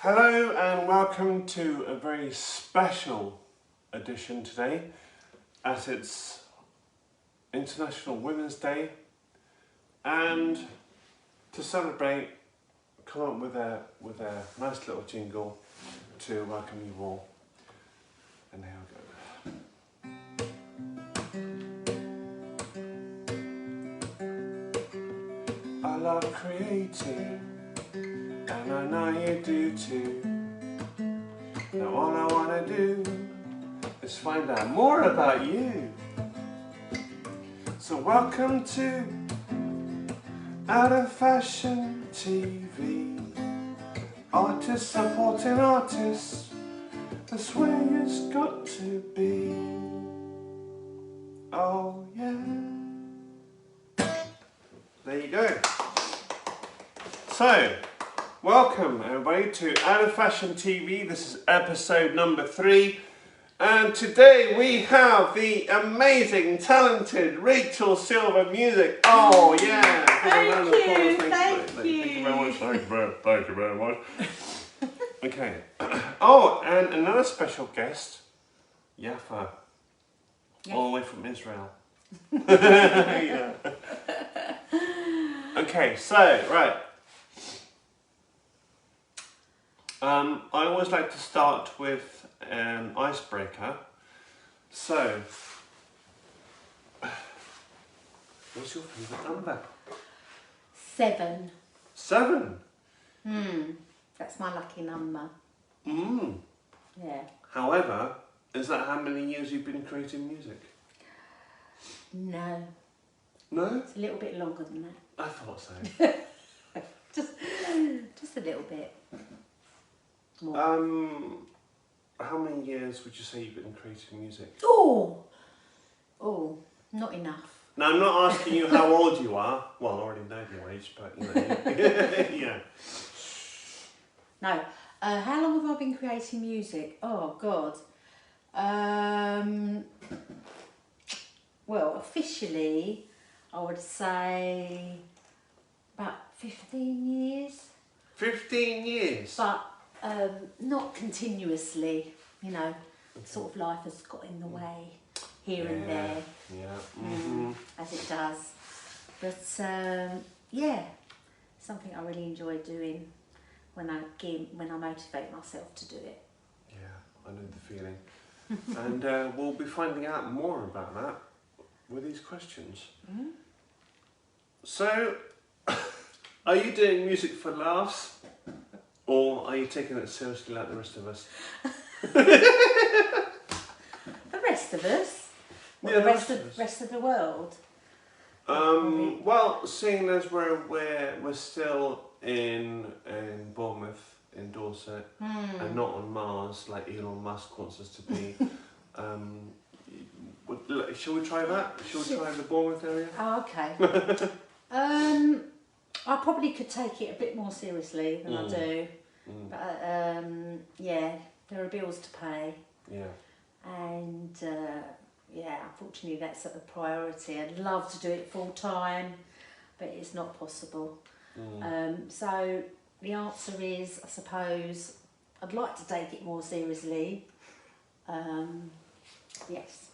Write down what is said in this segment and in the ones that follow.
Hello and welcome to a very special edition today, as it's International Women's Day, and to celebrate, come up with a nice little jingle to welcome you all. And here we go. I love creating, and I know you do too. Now all I want to do is find out more about you. So welcome to Out of Fashion TV. Artists supporting artists, that's where it's got to be. Oh yeah. There you go. So, welcome everybody to Out of Fashion TV. This is episode number 3. And today we have the amazing, talented Rachael Silver Music. Oh yeah! Thank you. Thank you very much. Thank you very much. Okay. Oh, and another special guest, Hava, all the way from Israel. Yeah. Okay, so right. I always like to start with an icebreaker. So, what's your favourite number? 7. 7? That's my lucky number. Yeah. However, is that how many years you've been creating music? No. No? It's a little bit longer than that. I thought so. Just a little bit more. How many years would you say you've been creating music? Oh, not enough. Now, I'm not asking you how old you are. Well, I already know your age, but you know. Yeah. No. How long have I been creating music? Oh, God. Well, officially, I would say about 15 years. 15 years? But not continuously, you know, sort of life has got in the way here and there. Yeah. As it does. But yeah, something I really enjoy doing when I motivate myself to do it. Yeah, I know the feeling. And we'll be finding out more about that with these questions. So, are you doing music for laughs, or are you taking it seriously like the rest of us? The rest of us? What, Yeah, the rest of the world? Well, seeing as we're still in Bournemouth, in Dorset, and not on Mars like Elon Musk wants us to be. Shall we try that? Shall we try the Bournemouth area? Oh, okay. I probably could take it a bit more seriously than I do. But yeah, there are bills to pay. Yeah. And yeah, unfortunately that's a priority. I'd love to do it full time, but it's not possible. So the answer is, I suppose, I'd like to take it more seriously. Yes.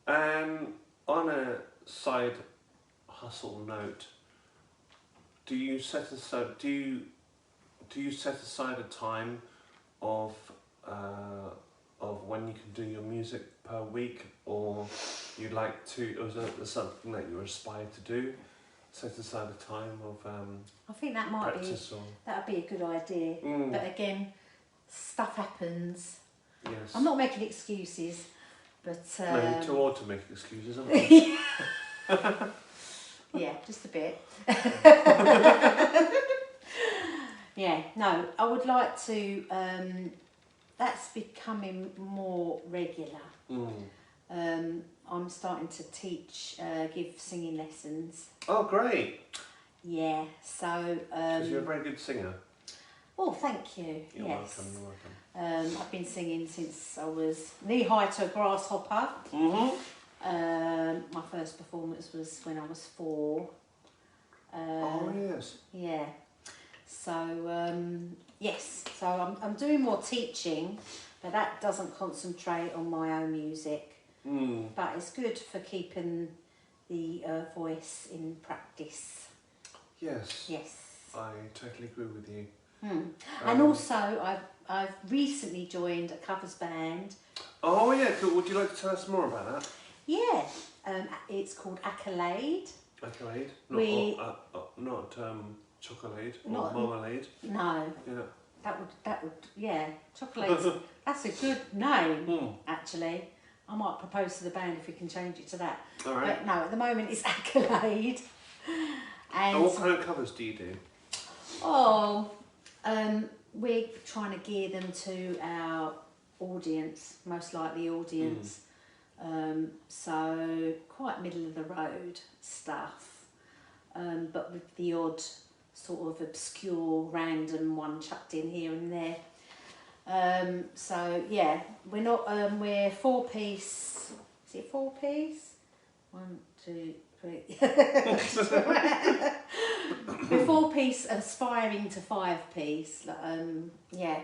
On a side hustle note, do you set aside a time of when you can do your music per week, or you'd like to, or is there something that you aspire to do? Set aside a time of I think that might practice, be that'd be a good idea. But again, stuff happens. Yes. I'm not making excuses, but no, you're too old to make excuses, aren't you? Yeah, just a bit. Yeah, no, I would like to. That's becoming more regular. I'm starting to teach, give singing lessons. Oh, great! Yeah, so. Because you're a very good singer. Oh, thank you. You're yes. welcome. You're welcome. I've been singing since I was knee-high to a grasshopper. My first performance was when I was 4. Oh yes. Yeah. So yes, so I'm doing more teaching, but that doesn't concentrate on my own music. But it's good for keeping the voice in practice. Yes. Yes. I totally agree with you. And also, I've recently joined a covers band. Oh yeah, cool. Would you like to tell us more about that? Yeah, it's called Accolade. Accolade? Not chocolate or marmalade? No. Yeah. That would yeah, chocolate. That's a good name, actually. I might propose to the band if we can change it to that. All right. But no, at the moment it's Accolade. And what kind of covers do you do? Oh, we're trying to gear them to our audience, most likely audience. So quite middle of the road stuff, but with the odd sort of obscure random one chucked in here and there. So yeah, we're not. We're 4-piece. Is it 4-piece? 1, 2, 3. We're 4-piece, aspiring to 5-piece. Yeah.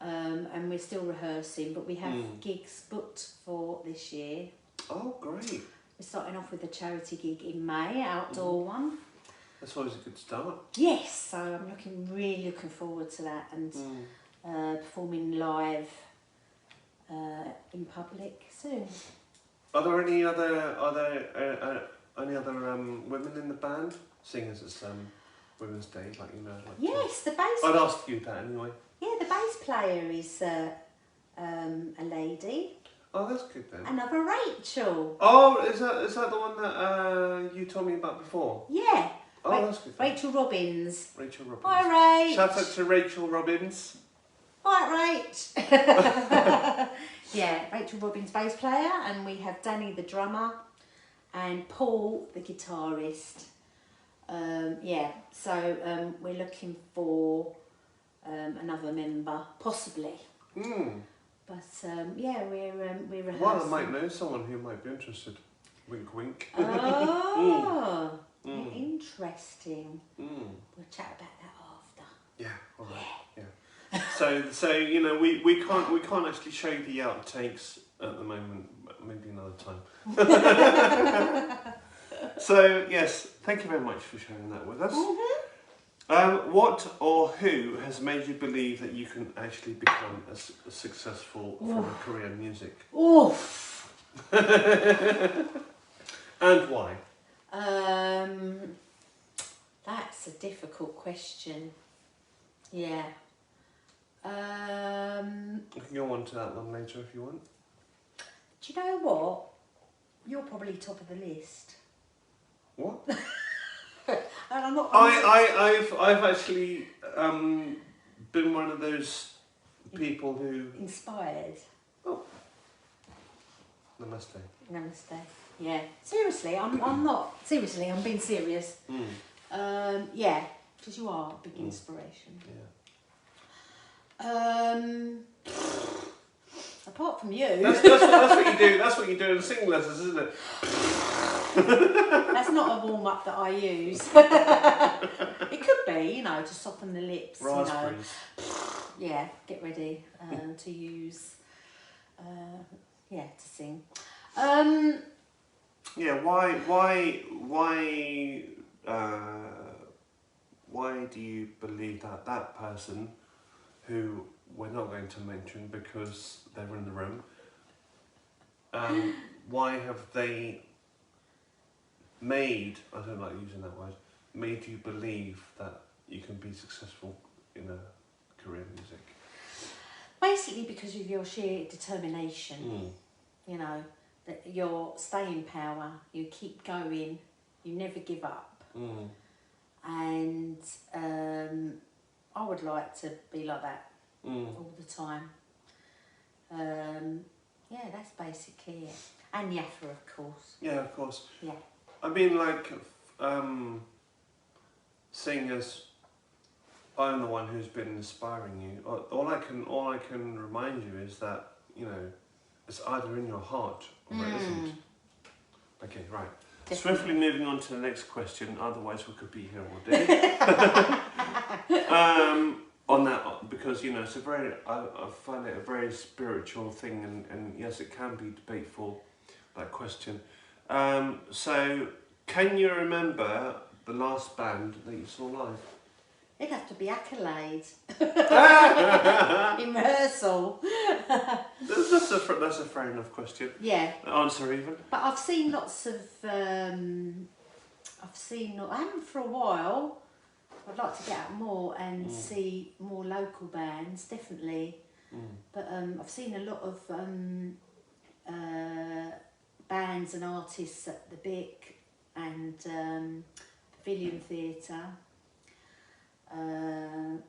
And we're still rehearsing, but we have gigs booked for this year. Oh, great. We're starting off with a charity gig in May, outdoor one. That's always a good start. Yes, so I'm really looking forward to that, and performing live in public soon. Are there any other women in the band? Seeing as it's Women's Day, Yes, the bass. I'd ask you that anyway. Yeah, the bass player is a lady. Oh, that's good then. Another Rachael. Oh, is that the one that you told me about before? Yeah. Oh, that's good then. Rachel Robbins. Rachel Robbins. Hi, Rach. Shout out to Rachel Robbins. Hi, Rach. Yeah, Rachel Robbins, bass player, and we have Danny, the drummer, and Paul, the guitarist. Yeah, so we're looking for another member, possibly. But yeah, we're rehearsing. Well, I might know someone who might be interested. Wink, wink. Oh, interesting. We'll chat about that after. Yeah, all right. Yeah. So you know, we can't actually show you the outtakes at the moment. Maybe another time. So yes, thank you very much for sharing that with us. What or who has made you believe that you can actually become a successful from a career in music? Oof. And why? That's a difficult question. Yeah. We can go on to that one later if you want. Do you know what? You're probably top of the list. What? And I'm not. I've actually been one of those people who inspired. Oh. Namaste. Namaste. Yeah. Seriously, I'm not. Seriously, I'm being serious. Yeah, because you are a big inspiration. Yeah. Apart from you. That's what you do. That's what you do in singing lessons, isn't it? That's not a warm up that I use. It could be, you know, to soften the lips. Raspberries. You know. Yeah, get ready to use. Yeah, to sing. Yeah. Why do you believe that person, who we're not going to mention because they're in the room, why have they made, I don't like using that word, made you believe that you can be successful in a career in music? Basically because of your sheer determination, you know, that your staying power, you keep going, you never give up. And I would like to be like that all the time. Yeah, that's basically it. And Yafa, of course. Yeah, of course. Yeah. I mean, like, seeing as I'm the one who's been inspiring you, all I can remind you is that, you know, it's either in your heart or it isn't. Okay, right. Swiftly moving on to the next question, otherwise we could be here all day. On that, because you know, it's a very, I find it a very spiritual thing, and yes, it can be debateful, that question. So, can you remember the last band that you saw live? It'd have to be Accolade. In rehearsal. That's a fair enough question. Yeah. Answer even. But I've seen lots of, I haven't for a while. I'd like to get out more and see more local bands, definitely. But I've seen a lot of bands and artists at the Bic and Pavilion Theatre.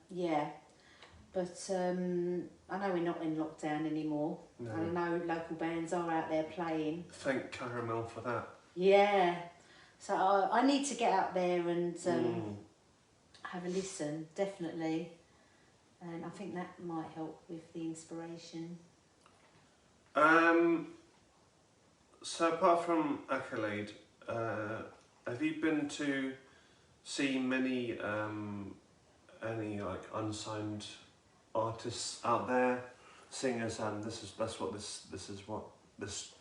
Yeah, but I know we're not in lockdown anymore. No. I know local bands are out there playing. Thank Caramel for that. Yeah, so I need to get out there and have a listen, definitely. And I think that might help with the inspiration. So apart from Accolade, have you been to see many any like unsigned artists out there, singers, and that's what this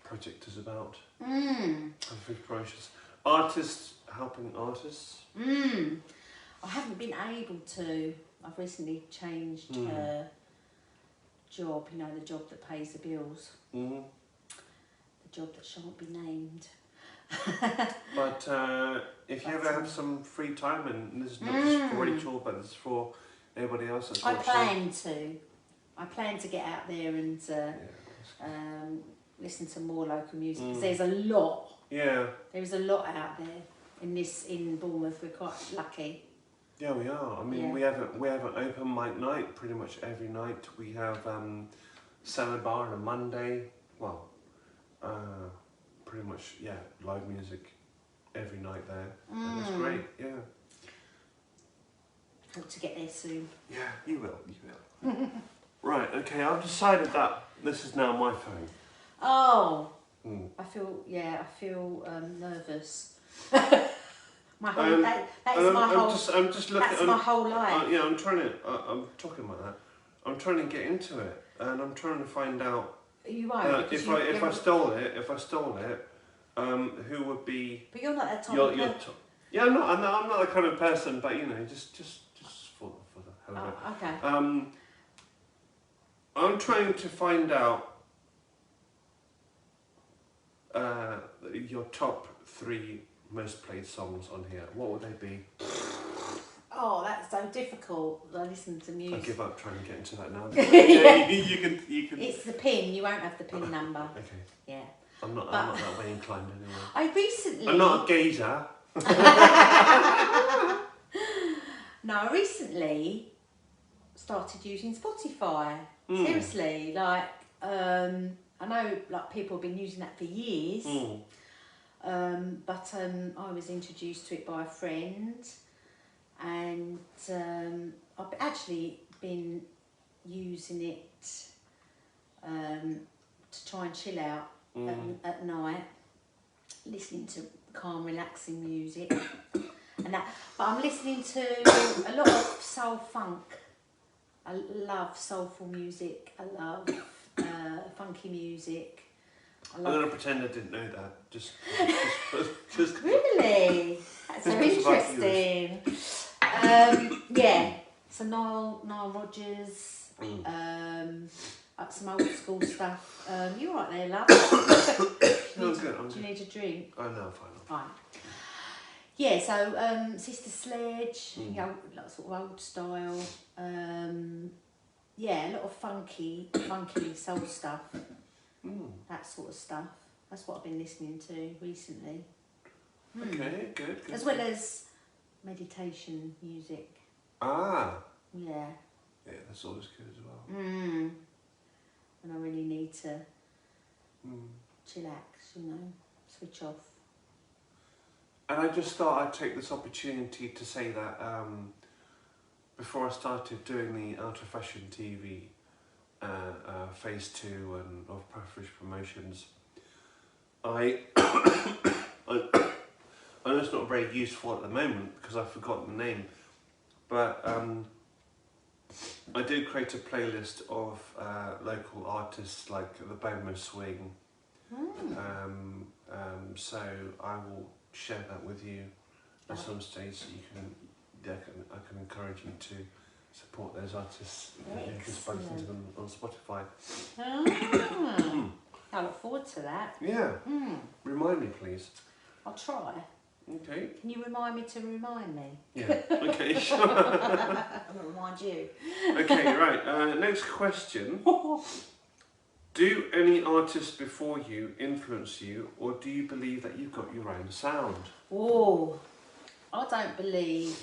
project is about? I'm very precious. Artists helping artists. I haven't been able to. I've recently changed job, you know, the job that pays the bills. The job that shan't be named. But if you ever have some free time, and this is not just for Rachel, but it's for everybody else that's watching. I plan to get out there and listen to more local music, because there's a lot. Yeah. There is a lot out there in Bournemouth. We're quite lucky. Yeah, we are. I mean, we have an open mic night pretty much every night. We have salad bar on a Monday. Well, pretty much live music every night there, and it's great. Yeah. Hope to get there soon. Yeah, you will. Right. Okay. I've decided that this is now my phone. Oh. I feel nervous. My whole that is my whole. I'm just looking. That's my whole life. Yeah, I'm talking about that. I'm trying to get into it, and I'm trying to find out. You won't. If I stole it, who would be? But you're not that type of person. Yeah, I'm not that kind of person. But you know, just for the hell of it. Okay. I'm trying to find out your top 3 most played songs on here. What would they be? Oh, that's so difficult. I listen to music. I give up trying to get into that now. Yeah, you can. It's the pin. You won't have the pin number. Okay. Yeah. I'm not that way inclined anyway. I recently. I'm not a geezer. No, I recently started using Spotify. Seriously, like I know like people have been using that for years. But I was introduced to it by a friend, and I've actually been using it to try and chill out at night, listening to calm, relaxing music, and that. But I'm listening to a lot of soul funk. I love soulful music. I love funky music. I'm going to pretend I didn't know that. Just really? That's so interesting. Yeah. So Nile Rodgers, some old school stuff. You right there, love? Do you need a drink? Oh no, fine. Right. Yeah. So Sister Sledge, you know, like sort of old style. Yeah, a lot of funky soul stuff. That sort of stuff. That's what I've been listening to recently. Okay, good. As well as meditation music. Ah. Yeah. Yeah, that's always good as well. And I really need to chillax, you know, switch off. And I just thought I'd take this opportunity to say that before I started doing the Out of Fashion TV phase 2 and of Preference Promotions, I I know it's not very useful at the moment because I've forgotten the name, but I do create a playlist of local artists like the Bowman Swing. So I will share that with you at some stage, so you can, I can encourage you to support those artists. You can just listen to them on Spotify. I look forward to that. Yeah. Remind me, please. I'll try. Okay. Can you remind me to remind me? Yeah. Okay. Sure. I'll remind you. Okay. Right. Next question. Do any artists before you influence you, or do you believe that you've got your own sound? Oh, I don't believe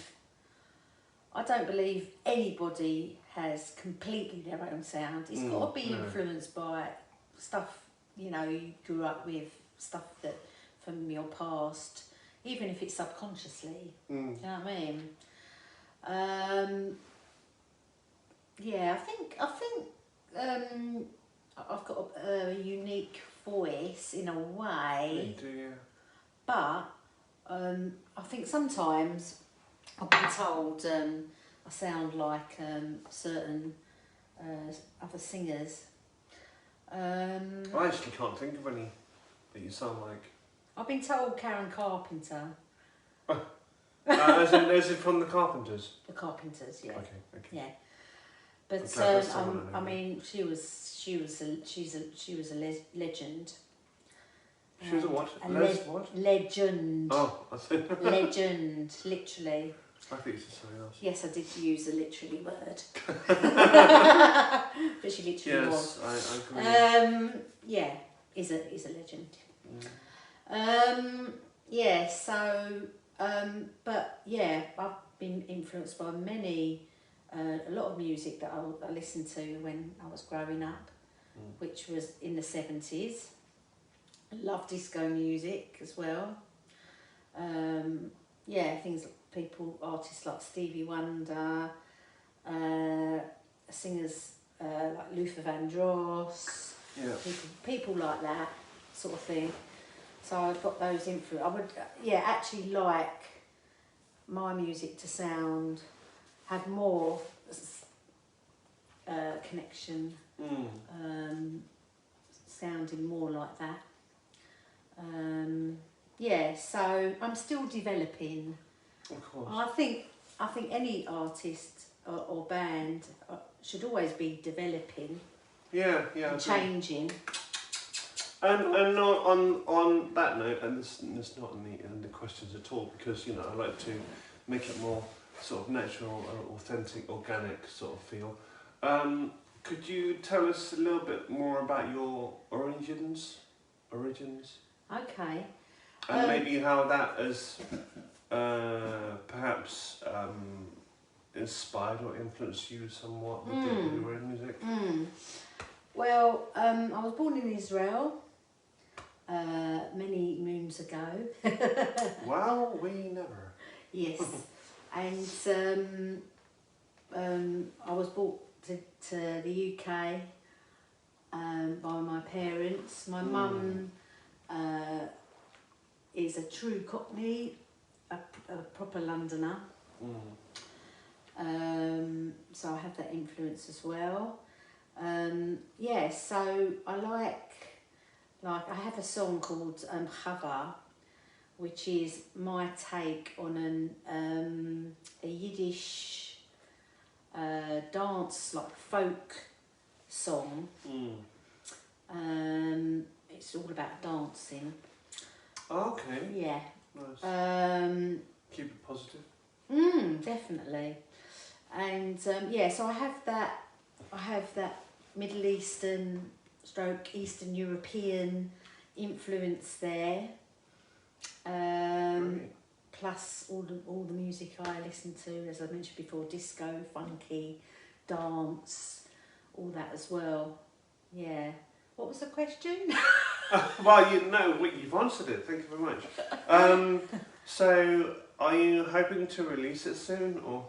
anybody has completely their own sound. It's got to be influenced by stuff, you know, you grew up with, stuff that from your past, even if it's subconsciously. Do you know what I mean? Yeah, I think I've got a unique voice in a way. You do, yeah. But I think sometimes I've been told I sound like certain other singers. I actually can't think of any that you sound like. I've been told Karen Carpenter. As in from the Carpenters? The Carpenters, yeah. Okay. Yeah. But I mean, she's a legend. She was a what? Legend. Oh, I think. Legend, literally. I think it's something else. Yes, I did use a literally word. But she literally was. Yes, I agree. Yeah, is a legend. Yeah, so, but yeah, I've been influenced by a lot of music that I listened to when I was growing up, which was in the 70s. I love disco music as well. Yeah, artists like Stevie Wonder, singers like Luther Vandross, people like that sort of thing. So I've got those influences. I would, actually like my music to have more connection, sounding more like that. So I'm still developing. Of course. I think any artist or band should always be developing. And changing. And on that note, and this is not in the questions at all, because I like to make it more sort of natural, authentic, organic sort of feel. Could you tell us a little bit more about your origins? Okay. And maybe how that has perhaps inspired or influenced you somewhat with your own music? Well, I was born in Israel many moons ago. Well, we never. Yes. And I was brought to the UK by my parents. My mum is a true Cockney, a proper Londoner. So I have that influence as well. So I like I have a song called Hava, which is my take on a Yiddish dance, like folk song. It's all about dancing. Okay. Yeah. Nice. Keep it positive. Definitely. And so I have that Middle Eastern / Eastern European influence there. Plus all the music I listen to, as I mentioned before, disco, funky, dance, all that as well. Yeah. What was the question? Well, you've answered it. Thank you very much. So, are you hoping to release it soon, or?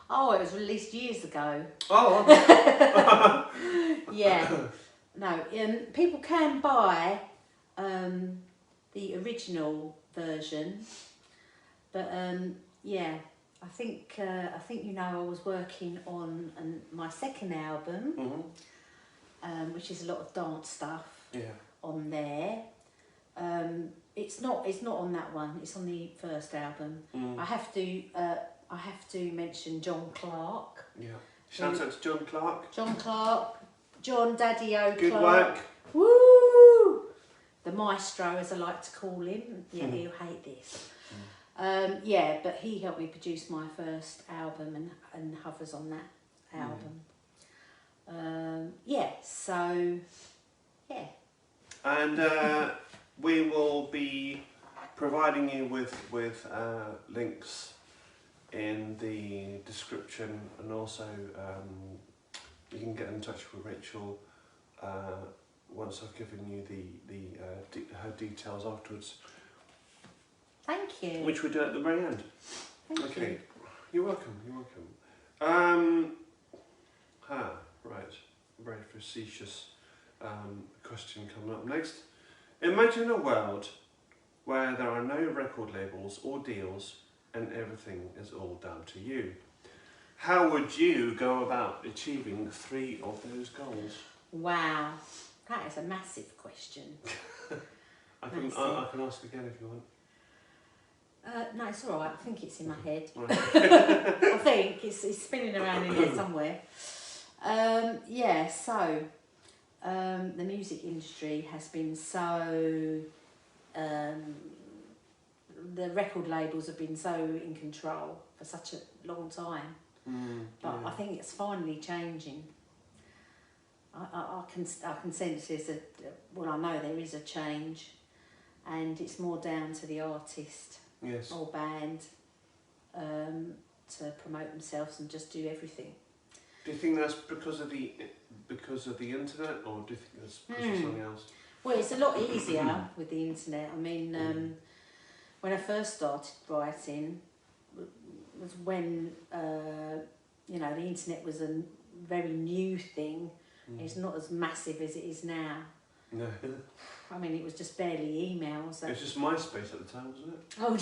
Oh, it was released years ago. Oh. Okay. Yeah. No. People can buy the original version, but yeah, I think you know, I was working on my second album, which is a lot of dance stuff on there. It's not on that one. It's on the first album. I have to mention John Clark. Yeah. Shout out to John Clark. John Clark, John Daddy O. Good Clark. work. Woo! The maestro, as I like to call him. Yeah, he'll hate this. Yeah, but he helped me produce my first album, and Hava's on that album. Yeah, so yeah. And we will be providing you with links in the description, and also you can get in touch with Rachael once I've given you her details afterwards. Thank you. Which we do at the very end. Thank you. You're welcome. You're welcome. Right. Very facetious question coming up next. Imagine a world where there are no record labels or deals and everything is all down to you. How would you go about achieving 3 of those goals? Wow, that is a massive question. I can ask again if you want. No, it's all right. I think it's in my head. Right. I think it's spinning around in here somewhere. Yeah, so the music industry has been so... the record labels have been so in control for such a long time. But I think it's finally changing. I can sense there's I know there is a change, and it's more down to the artist or band to promote themselves and just do everything. Do you think that's because of the internet, or do you think that's because of something else? Well, it's a lot easier with the internet. I mean, when I first started writing, was when you know, the internet was a very new thing. It's not as massive as it is now. No. I mean, it was just barely emails. It was just MySpace at the time, wasn't it? Oh,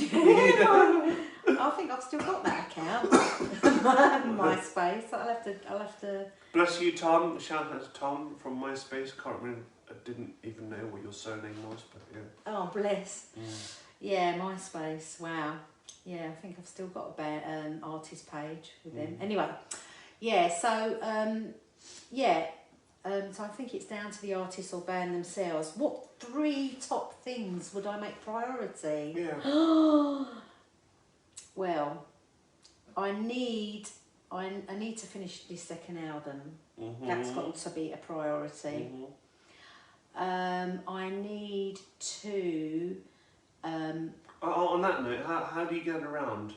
I think I've still got that account. MySpace. I'll have to. Bless you, Tom. Shout out to Tom from MySpace. I didn't even know what your surname was, but yeah. Oh, bless. Yeah, MySpace. Wow. Yeah, I think I've still got an artist page with them. Anyway, yeah. So so I think it's down to the artist or band themselves. What 3 top things would I make priority? Yeah. Well, I need to finish this second album. That's got to be a priority. I need to... on that note, how do you get around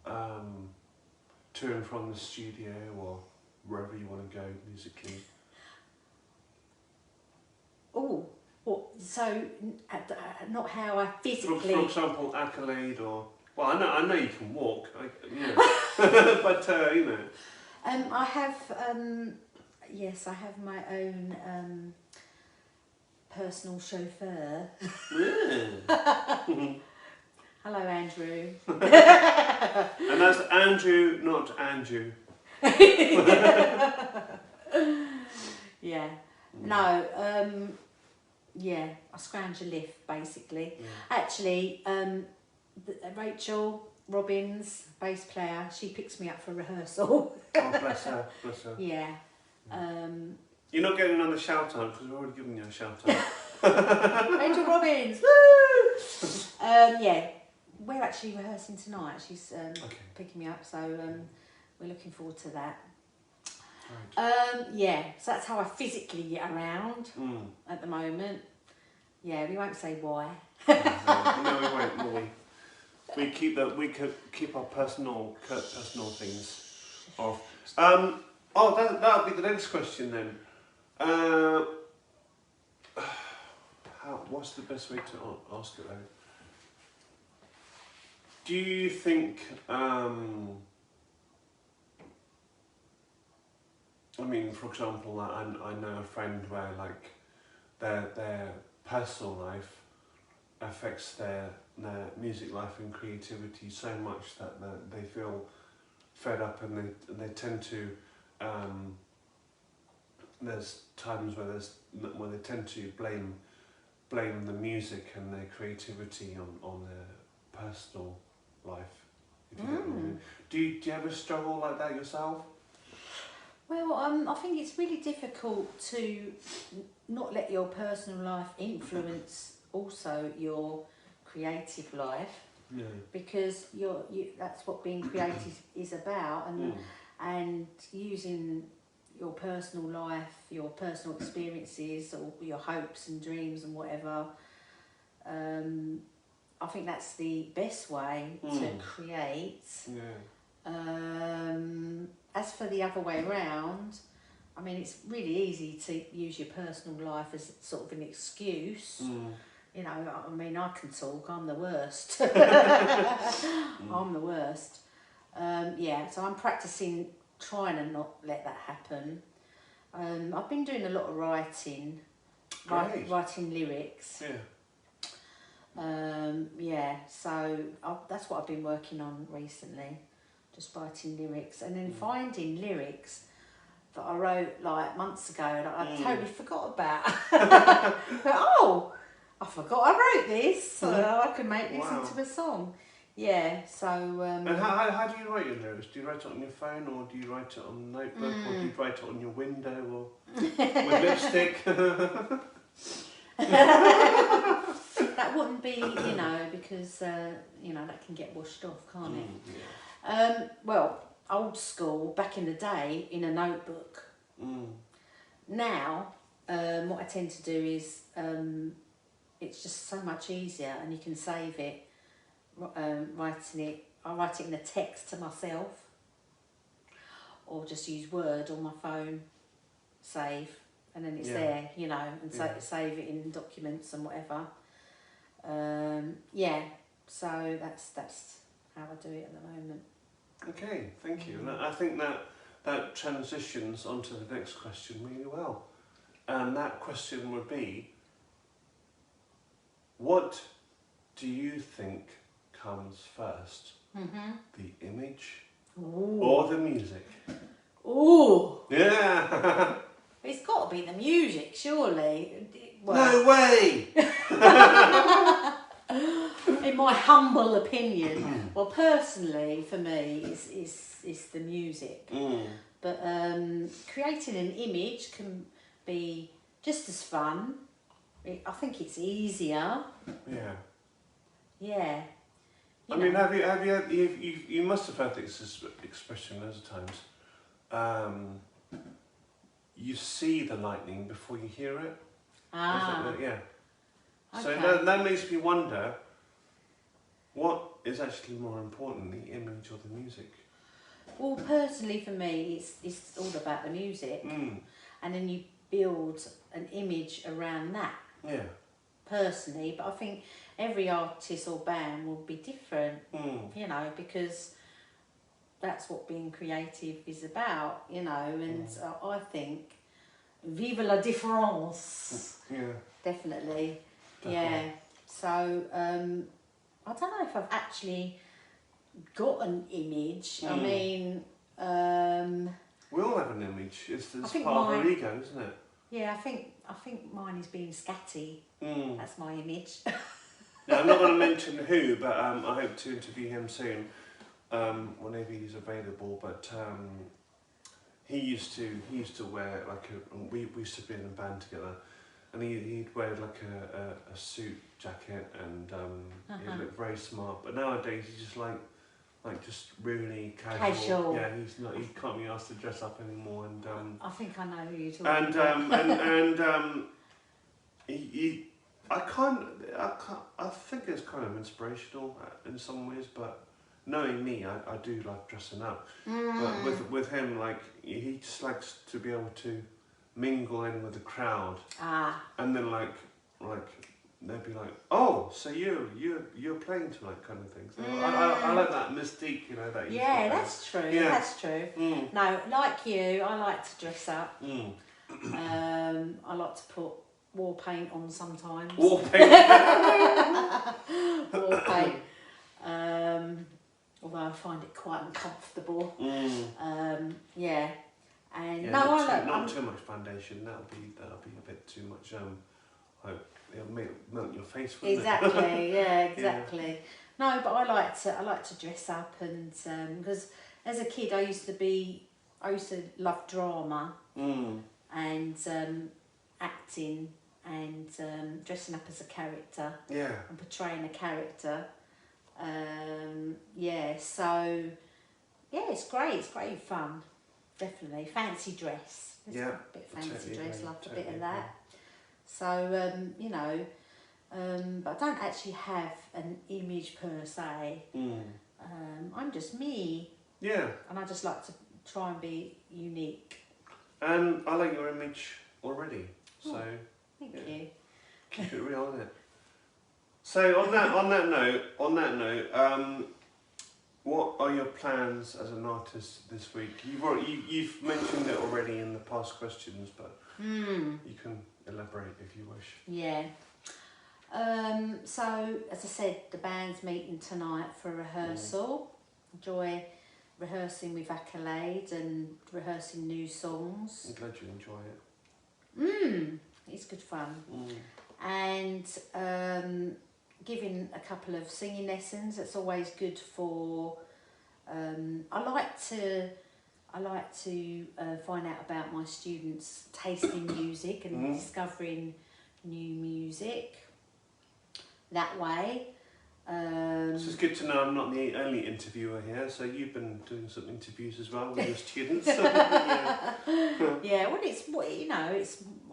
to and from the studio or wherever you want to go musically? Oh, well, so not how I physically... For example, Accolade or... Well, I know you can walk, but, you know... I have, yes, I have my own personal chauffeur. Hello, Andrew. And that's Andrew, not Andrew. Yeah. No, yeah, I scrounge a lift, basically. Actually, Rachael Robbins, bass player, she picks me up for rehearsal. Oh, bless her, bless her. Yeah. You're not getting another shout out because we've already given you a shout out. Rachael Robbins, woo! Yeah, we're actually rehearsing tonight. She's picking me up, so we're looking forward to that. Right. Yeah, so that's how I physically get around at the moment. Yeah, we won't say why. No, we won't, will we? We keep our personal things off. That'll be the next question then. What's the best way to ask it though? Do you think? I mean, for example, I know a friend where like their personal life affects their music life and creativity so much that they feel fed up, and they tend to. There's times where they tend to blame the music and their creativity on their personal life. If you get what I mean. Do you ever struggle like that yourself? Well, I think it's really difficult to not let your personal life influence also your creative life, because that's what being creative is about, and using your personal life, your personal experiences, or your hopes and dreams and whatever. I think that's the best way to create. As for the other way around, I mean, it's really easy to use your personal life as sort of an excuse. You know, I mean, I can talk, I'm the worst. I'm the worst. So I'm practicing trying to not let that happen. I've been doing a lot of writing lyrics. So that's what I've been working on recently, just writing lyrics, and then finding lyrics that I wrote like months ago that I totally forgot about. But I forgot I wrote this, so I can make this into a song. Yeah, so... and how do you write your lyrics? Do you write it on your phone, or do you write it on a notebook, or do you write it on your window, or with lipstick? That wouldn't be, because, that can get washed off, can't it? Yeah. Well, old school, back in the day, in a notebook. Now, what I tend to do is, it's just so much easier, and you can save it. I write it in a text to myself, or just use Word on my phone, save, and then it's there, and save it in documents and whatever. So that's how I do it at the moment. Okay, thank you. And I think that transitions onto the next question really well. And that question would be, what do you think comes first? The image or the music? Ooh! Yeah! It's got to be the music, surely. No way! In my humble opinion, well, personally, for me, it's the music. But creating an image can be just as fun. I think it's easier. Yeah. I mean, have you must have heard this expression loads of times. You see the lightning before you hear it. Yeah. Okay. So that makes me wonder, what is actually more important, the image or the music? Well, personally for me, it's all about the music, and then you build an image around that. Yeah. Personally, but I think every artist or band will be different, because that's what being creative is about, and I think vive la différence. Yeah. Definitely. Yeah. So I don't know if I've actually got an image. I mean, we all have an image. It's part of our ego, isn't it? Yeah, I think mine is being scatty. That's my image. Now, I'm not going to mention who, but I hope to interview him soon, whenever he's available. But he used to wear we used to be in a band together, and he'd wear like a suit jacket, and he looked very smart. But nowadays he's just like just really casual. Yeah, he can't be asked to dress up anymore. And I think I know who you're talking about. I think it's kind of inspirational in some ways, but knowing me, I do like dressing up. But with him, he just likes to be able to mingle in with the crowd. And then they'd be like, oh, so you're playing tonight, kind of thing. So I like that mystique, that. Yeah, that's true. Yeah. That's true. No, like you, I like to dress up. I like to put war paint on sometimes. War paint. find it quite uncomfortable. Yeah. And yeah, no, not too much foundation. That'll be a bit too much. It'll melt your face. Exactly. Yeah, exactly. Yeah. No, but I like to dress up, and because as a kid I used to love drama and acting and dressing up as a character. Yeah. And portraying a character. Yeah. So yeah, it's great. It's great fun. Definitely fancy dress. Yeah. A bit fancy totally dress. agree, Love a totally bit of that. So you know. But I don't actually have an image per se. I'm just me. Yeah. And I just like to try and be unique. And I like your image already. So thank you. Keep it real, isn't it? So on that note, what are your plans as an artist this week? You've mentioned it already in the past questions, but you can elaborate if you wish. Yeah. So as I said, the band's meeting tonight for rehearsal. Enjoy rehearsing with Accolade and rehearsing new songs. I'm glad you enjoy it. It's good fun. And giving a couple of singing lessons. It's always good for. I like to find out about my students' taste in music and discovering new music. That way. So it's good to know I'm not the only interviewer here, so you've been doing some interviews as well with your students. Yeah, well it's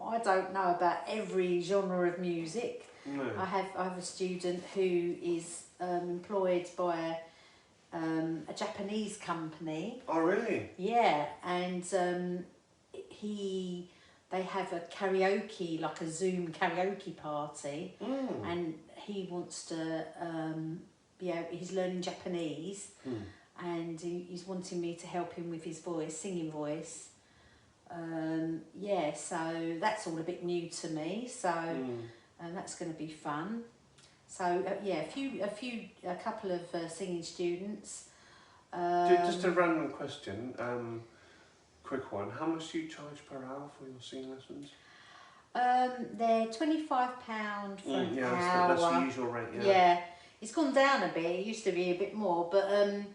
I don't know about every genre of music. No. I have a student who is employed by a Japanese company. Oh really? Yeah, and they have a karaoke, like a Zoom karaoke party, and he wants to, he's learning Japanese, and he's wanting me to help him with his singing voice. Yeah, so that's all a bit new to me, so that's going to be fun. So yeah, a couple of singing students. Just a random question. Quick one. How much do you charge per hour for your singing lessons? They're £25 for an hour. That's the usual rate. Yeah. Yeah, it's gone down a bit. It used to be a bit more, but I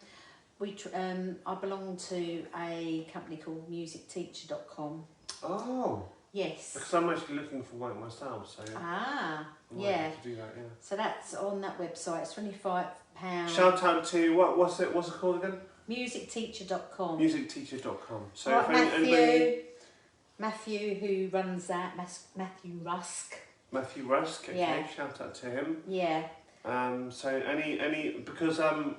belong to a company called musicteacher.com. Oh. Yes. Because I'm actually looking for one myself, so. Ah, I might yeah. have to do that, yeah. So that's on that website. It's £25. Shout out to what's it called again? Musicteacher.com. Musicteacher.com. So right, if Matthew, who runs that, Matthew Rusk. Matthew Rusk, okay, yeah. Shout out to him. Yeah. So any because I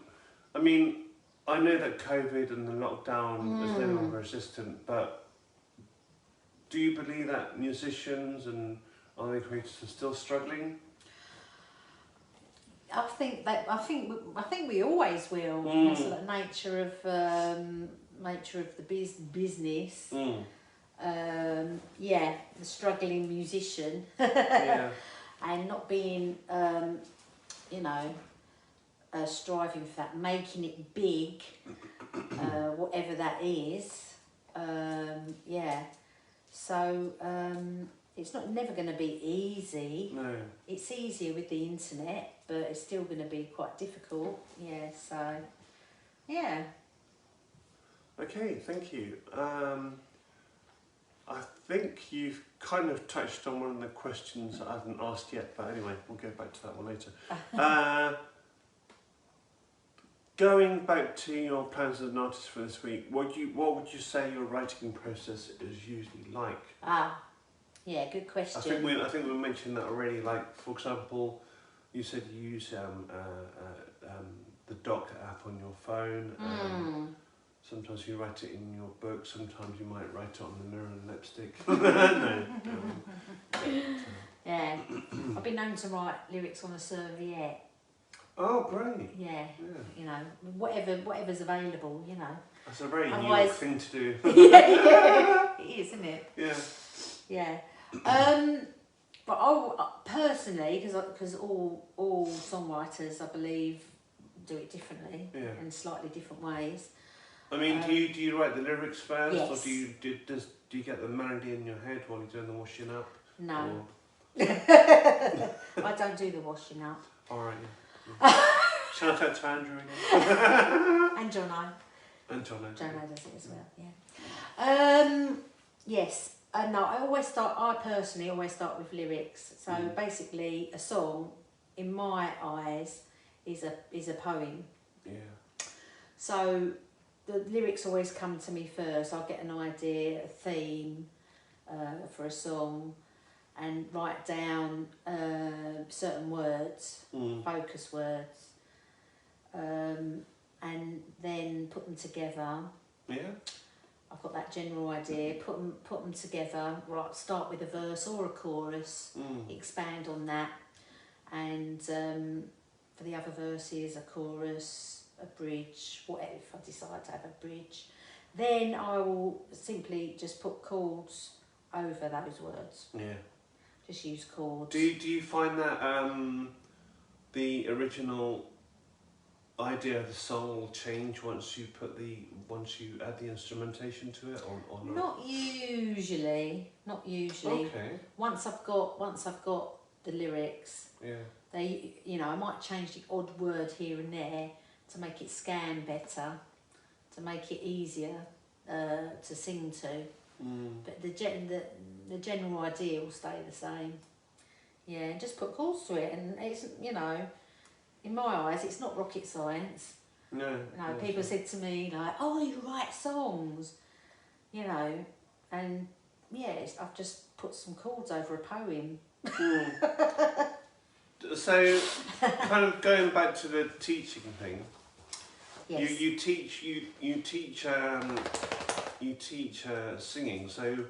mean, I know that COVID and the lockdown is no longer existent, but do you believe that musicians and other creators are still struggling? I think we always will. That's the nature of the business. Yeah, the struggling musician. Yeah. And not being, striving for that, making it big, whatever that is. Yeah. So it's never going to be easy. No. It's easier with the internet, but it's still going to be quite difficult. Yeah. So, yeah. Okay, thank you. I think you've kind of touched on one of the questions that I haven't asked yet, but anyway, we'll go back to that one later. Going back to your plans as an artist for this week, what would you say your writing process is usually like? Yeah, good question. I think we mentioned that already. Like, for example, you said you use the Doc app on your phone. Sometimes you write it in your book. Sometimes you might write it on the mirror and lipstick. No. Yeah, I've been known to write lyrics on a serviette. Oh, great. Yeah. You know, whatever's available, you know. That's a very New York thing to do. Yeah, it is, isn't it? Yeah. Yeah. But personally, because all songwriters, I believe, do it differently in slightly different ways. I mean, do you write the lyrics first, yes. or do you get the melody in your head while you're doing the washing up? No. I don't do the washing up. All right. Yeah. Shout out to Andrew again. And Jono. And Jono. Jono does it as well. Yeah. Yes. No, I personally always start with lyrics. So basically, a song, in my eyes, is a poem. Yeah. So the lyrics always come to me first. I'll get an idea, a theme for a song, and write down certain words, focus words, and then put them together. Yeah. I've got that general idea. Put them together. Right. Start with a verse or a chorus. Expand on that, and for the other verses, a chorus, a bridge. Whatever. If I decide to have a bridge, then I will simply just put chords over those words. Yeah. Just use chords. Do you find that the original idea of the song will change once you add the instrumentation to it, or not? Not usually. Okay. Once I've got the lyrics, I might change the odd word here and there to make it scan better, to make it easier to sing to. But the general idea will stay the same. Yeah, just put chords to it, and it's in my eyes, it's not rocket science. No. People said to me like, "Oh, you write songs," and I've just put some chords over a poem. So, kind of going back to the teaching thing. Yes. You teach singing. So,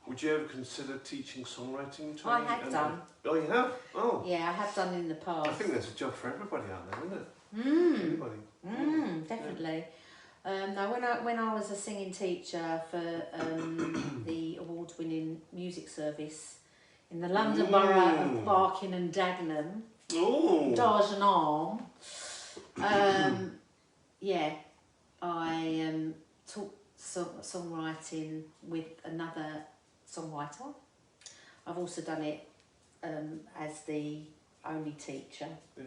would you ever consider teaching songwriting? I have done. Oh, you have? Oh. Yeah, I have done in the past. I think there's a job for everybody out there, isn't it? Everybody. Definitely. No, when I was a singing teacher for the award-winning music service in the London Borough of Barking and Dagenham, Dagenham, I taught songwriting with another songwriter. I've also done it as the only teacher. Yeah.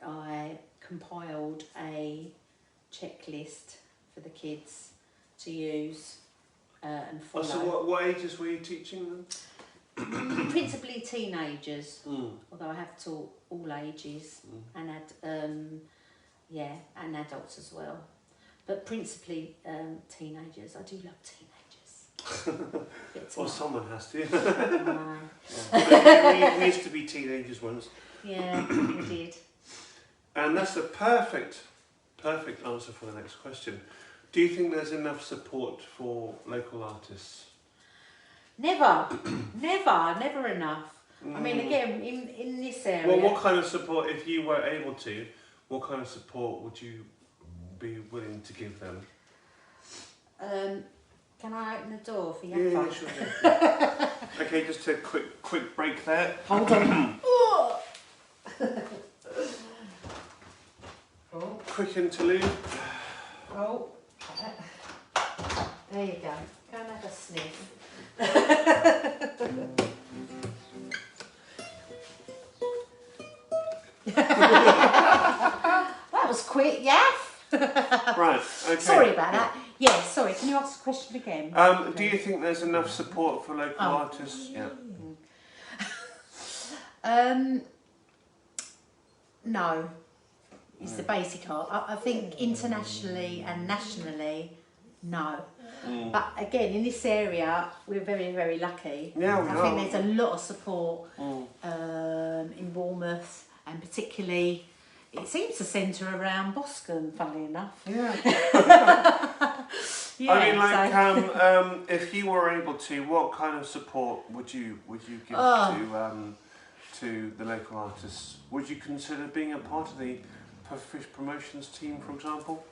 I compiled a checklist for the kids to use and follow. So what ages were you teaching them? Principally teenagers, although I have taught all ages and and adults as well. But principally teenagers. I do love teenagers. Well, someone has to. We used to be teenagers once. Yeah, we did. And that's the perfect answer for the next question. Do you think there's enough support for local artists? Never enough. I mean, again, in this area... Well, what kind of support, if you were able to, what kind of support would you be willing to give them? Can I open the door for you? Yeah, sure. Yeah. Okay, just a quick break there. Hold on. Quick interlude. Oh, there you go. Go and have a sniff. That was quick, yeah? Right, okay. Sorry about that. Yeah, sorry, can you ask the question again? Do you think there's enough support for local artists? Yeah. No. It's the basic art. I think internationally and nationally, no. But again, in this area, we're very, very lucky. Yeah, we I think there's a lot of support in Bournemouth, and particularly, it seems to centre around Boscombe, funnily enough. Yeah. Yeah, I mean, if you were able to, what kind of support would you give to the local artists? Would you consider being a part of the Fish Promotions team, for example?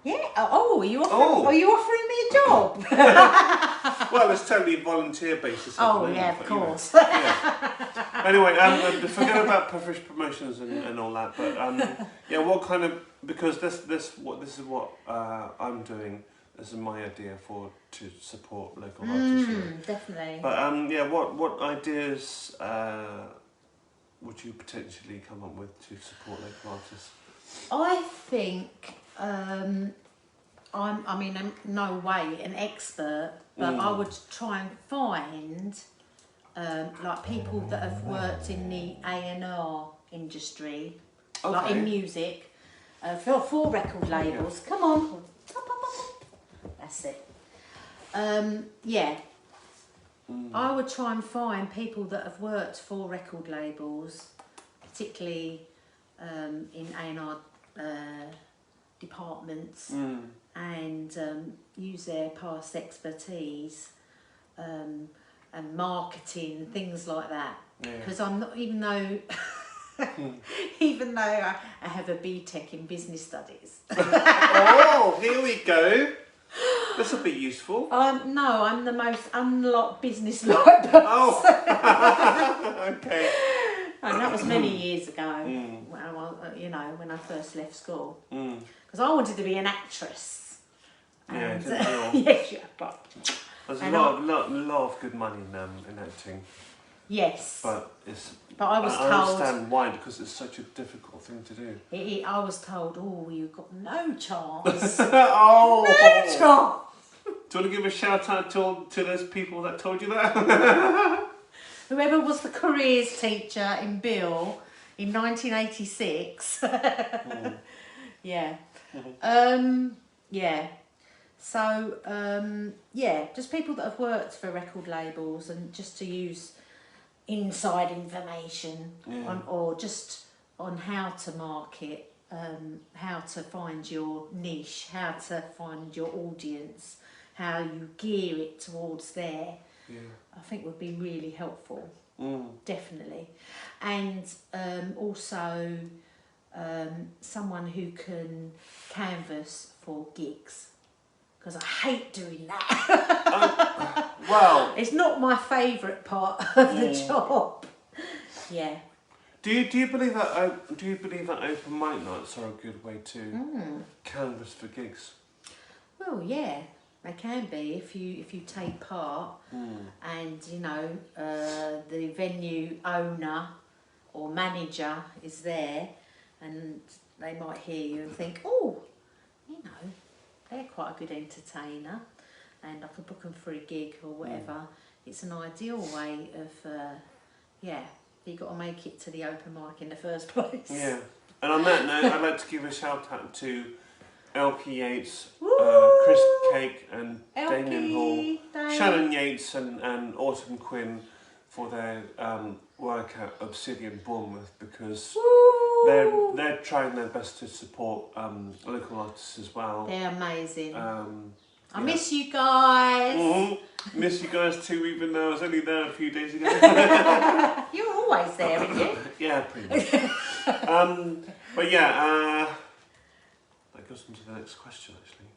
Yeah. Are you offering me a job? Well, it's totally volunteer basis. Of course. Yeah. Anyway, forget about professional promotions and all that. But yeah, what kind of, because this is what I'm doing. This is my idea to support local artists. Definitely. But yeah, what ideas would you potentially come up with to support local artists? I think I'm no way an expert, but I would try and find like people that have worked in the A&R industry, like in music, for record labels. Come on, that's it. Yeah. I would try and find people that have worked for record labels, particularly in A&R departments, and use their past expertise and marketing, things like that. Because I'm not, even though I have a BTEC in business studies. Oh, here we go. This will be useful. No, I'm the most unlocked business-like person. Oh, okay. And that was many years ago, when I first left school. Because I wanted to be an actress. And, yes, but there's a lot of good money in acting. Yes. But I was told. I understand why, because it's such a difficult thing to do. I was told, you've got no chance. Oh! No chance! Do you want to give a shout out to those people that told you that? Whoever was the careers teacher in Bill in 1986. Yeah. Yeah. So, just people that have worked for record labels, and just to use inside information or just on how to market, how to find your niche, how to find your audience, how you gear it towards there. I think would be really helpful. Definitely. And also someone who can canvas for gigs, because I hate doing that. Well, it's not my favourite part of the job. Yeah. Do you believe that open mic nights are a good way to canvas for gigs? Well, yeah, they can be if you take part, and the venue owner or manager is there, and they might hear you and think, they're quite a good entertainer, and I could book them for a gig or whatever. It's an ideal way of, you've got to make it to the open mic in the first place. Yeah. And on that note, I'd like to give a shout out to Elkie Yates, Chris Cake and Damien Hall, Shannon Yates and Autumn Quinn for their work at Obsidian Bournemouth, because they're trying their best to support local artists as well. They're amazing. I miss you guys. Miss you guys too, even though I was only there a few days ago. You're always there, aren't you? Yeah, pretty much. But yeah, that goes into the next question actually.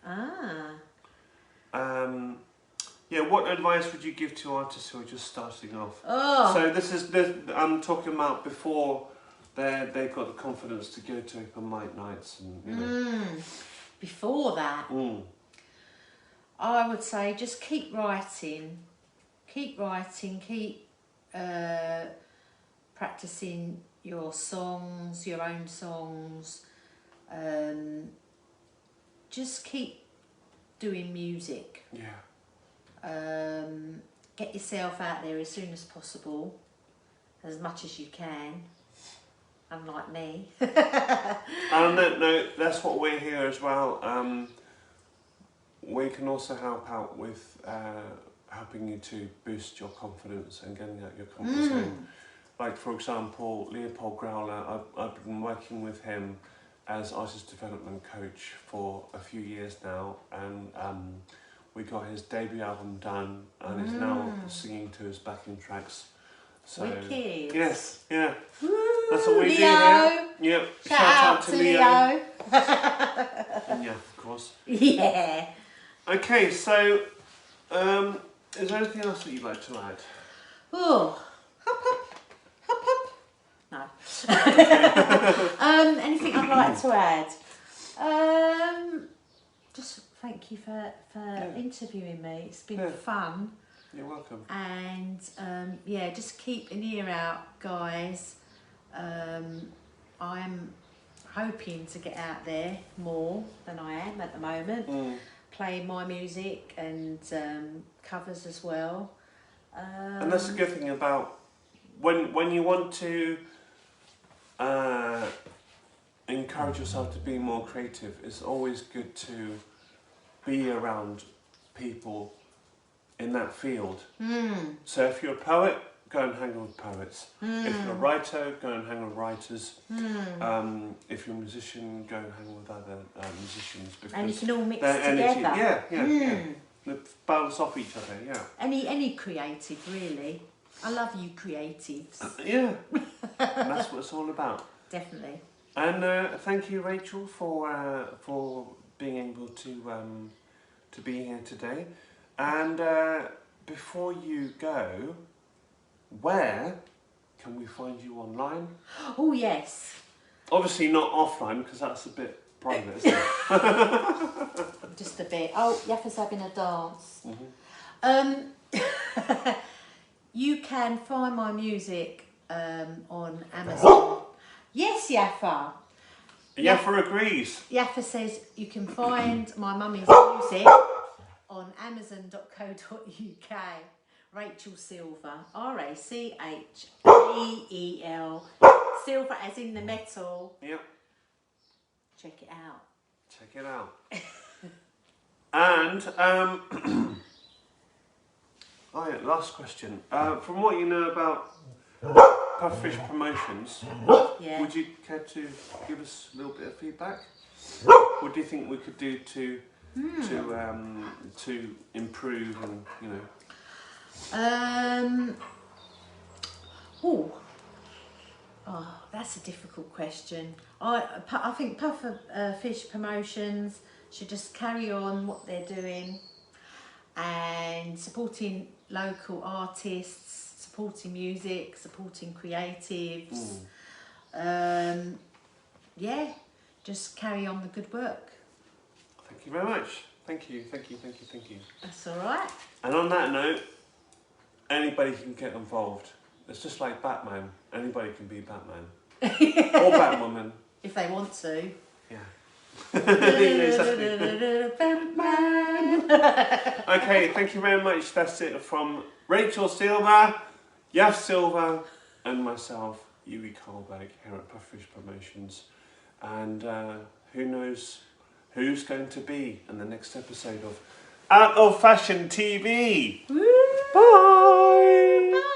Yeah, what advice would you give to artists who are just starting off? So this I'm talking about before they've got the confidence to go to open mic nights and Before that, I would say just keep writing, keep practicing your songs, your own songs. Just keep doing music. Yeah. Get yourself out there as soon as possible, as much as you can, unlike me. And no, that's what we're here as well. We can also help out with helping you to boost your confidence and getting out your comfort zone. Like for example, Leopold Growler, I've been working with him as artist development coach for a few years now, and we got his debut album done, and he's now singing to his backing tracks. So wicked. Yes, yeah. Woo, that's what we Leo. do here. Yep. Shout out to Leo. Yeah, of course. Yeah. Okay, so is there anything else that you'd like to add? Oh, hop Anything I'd like to add? Just thank you for interviewing me. It's been fun. You're welcome. And yeah, just keep an ear out, guys. I'm hoping to get out there more than I am at the moment. Playing my music and covers as well. And that's a good thing about when you want to encourage yourself to be more creative. It's always good to be around people in that field. So if you're a poet, go and hang with poets. If you're a writer, go and hang with writers. If you're a musician, go and hang with other musicians. And you can all mix together. Yeah. They bounce off each other, yeah. Any creative, really. I love you creatives. Yeah, and that's what it's all about. Definitely. And thank you, Rachel, for being able to be here today. And before you go, where can we find you online? Oh, yes. Obviously not offline, because that's a bit private, isn't it? Just a bit. Oh, Yaffa's having a dance. You can find my music on Amazon. Yes, Yaffa. Yaffa agrees. Yaffa says you can find my mummy's music on amazon.co.uk. Rachael Silver, Rachael, Silver as in the metal. Yep. Check it out. Check it out. And oh yeah, last question. From what you know about Puffish Promotions, would you care to give us a little bit of feedback? What do you think we could do to improve and Oh, that's a difficult question. I think Puffish Promotions should just carry on what they're doing and supporting local artists, supporting music, supporting creatives. Yeah, just carry on the good work. Thank you very much. Thank you. That's all right. And on that note, anybody can get involved. It's just like Batman. Anybody can be Batman. Or Batwoman. If they want to. Yeah. Okay, thank you very much. That's it from Rachael Silver, Yaf Silver, and myself, Yui Carlberg, here at Puffish Promotions. And who knows who's going to be in the next episode of Out of Fashion TV. Woo! Bye!